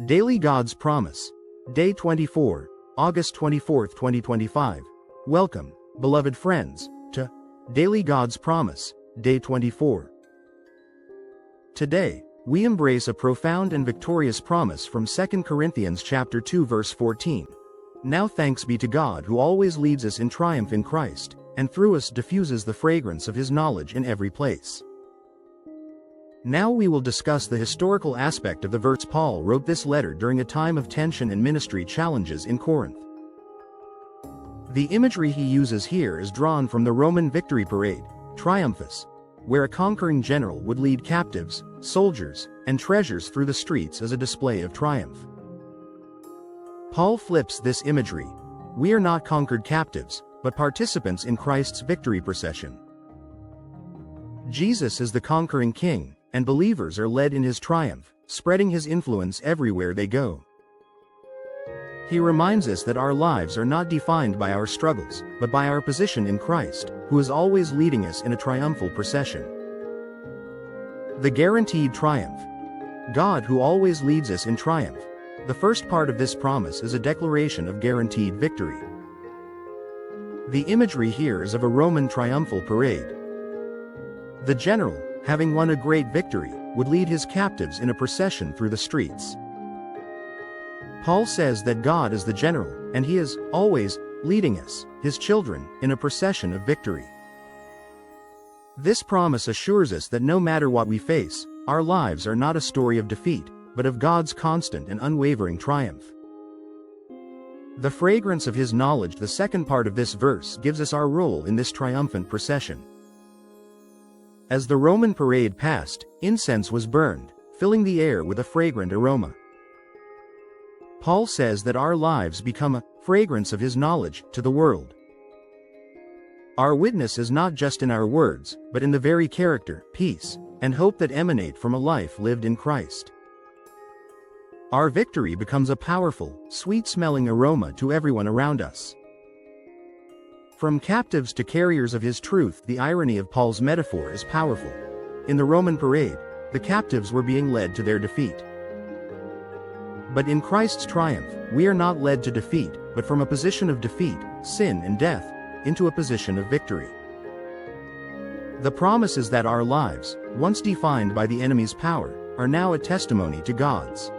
Daily God's Promise. Day 24, August 24, 2025. Welcome, beloved friends, to Daily God's Promise, Day 24. Today, we embrace a profound and victorious promise from 2 Corinthians chapter 2 verse 14. Now thanks be to God who always leads us in triumph in Christ, and through us diffuses the fragrance of his knowledge in every place. Now we will discuss the historical aspect of the verse. Paul wrote this letter during a time of tension and ministry challenges in Corinth. The imagery he uses here is drawn from the Roman victory parade, Triumphus, where a conquering general would lead captives, soldiers, and treasures through the streets as a display of triumph. Paul flips this imagery. We are not conquered captives, but participants in Christ's victory procession. Jesus is the conquering king, and believers are led in his triumph, spreading his influence everywhere they go. He reminds us that our lives are not defined by our struggles, but by our position in Christ, who is always leading us in a triumphal procession. The guaranteed triumph. God who always leads us in triumph. The first part of this promise is a declaration of guaranteed victory. The imagery here is of a Roman triumphal parade. The general, having won a great victory, would lead his captives in a procession through the streets. Paul says that God is the general, and he is always leading us, his children, in a procession of victory. This promise assures us that no matter what we face, our lives are not a story of defeat, but of God's constant and unwavering triumph. The fragrance of his knowledge. The second part of this verse gives us our role in this triumphant procession. As the Roman parade passed, incense was burned, filling the air with a fragrant aroma. Paul says that our lives become a fragrance of his knowledge to the world. Our witness is not just in our words, but in the very character, peace, and hope that emanate from a life lived in Christ. Our victory becomes a powerful, sweet-smelling aroma to everyone around us. From captives to carriers of his truth. The irony of Paul's metaphor is powerful. In the Roman parade, the captives were being led to their defeat. But in Christ's triumph, we are not led to defeat, but from a position of defeat, sin and death, into a position of victory. The promise is that our lives, once defined by the enemy's power, are now a testimony to God's.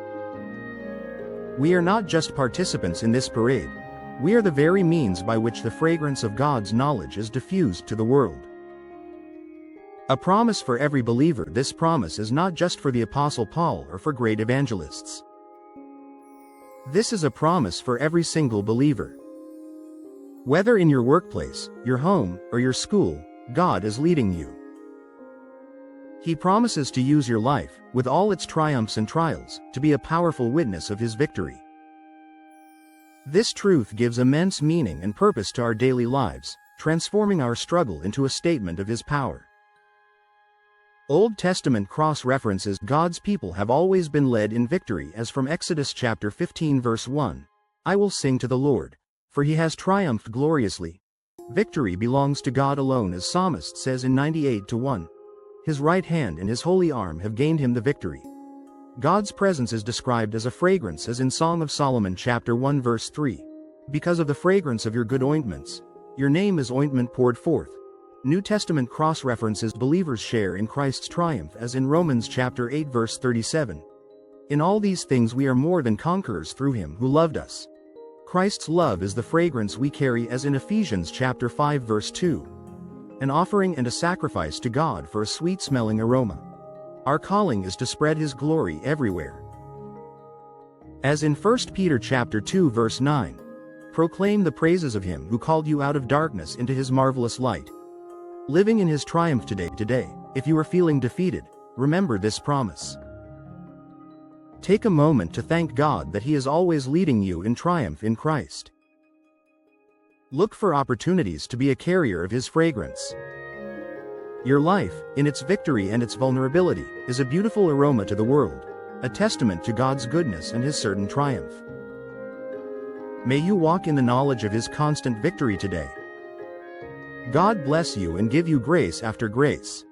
We are not just participants in this parade. We are the very means by which the fragrance of God's knowledge is diffused to the world. A promise for every believer. This promise is not just for the Apostle Paul or for great evangelists. This is a promise for every single believer. Whether in your workplace, your home, or your school, God is leading you. He promises to use your life, with all its triumphs and trials, to be a powerful witness of his victory. This truth gives immense meaning and purpose to our daily lives, transforming our struggle into a statement of his power. Old Testament cross-references. God's people have always been led in victory, as from Exodus chapter 15 verse 1. I will sing to the Lord, for he has triumphed gloriously. Victory belongs to God alone, as Psalmist says in 98:1. His right hand and his holy arm have gained him the victory. God's presence is described as a fragrance, as in Song of Solomon chapter 1 verse 3. Because of the fragrance of your good ointments, your name is ointment poured forth. New Testament cross-references. Believers share in Christ's triumph, as in Romans chapter 8 verse 37. In all these things we are more than conquerors through him who loved us. Christ's love is the fragrance we carry, as in Ephesians chapter 5 verse 2. An offering and a sacrifice to God for a sweet-smelling aroma. Our calling is to spread his glory everywhere. As in 1 Peter chapter 2 verse 9. Proclaim the praises of him who called you out of darkness into his marvelous light. Living in his triumph today, if you are feeling defeated, remember this promise. Take a moment to thank God that he is always leading you in triumph in Christ. Look for opportunities to be a carrier of his fragrance. Your life, in its victory and its vulnerability, is a beautiful aroma to the world, a testament to God's goodness and his certain triumph. May you walk in the knowledge of his constant victory today. God bless you and give you grace after grace.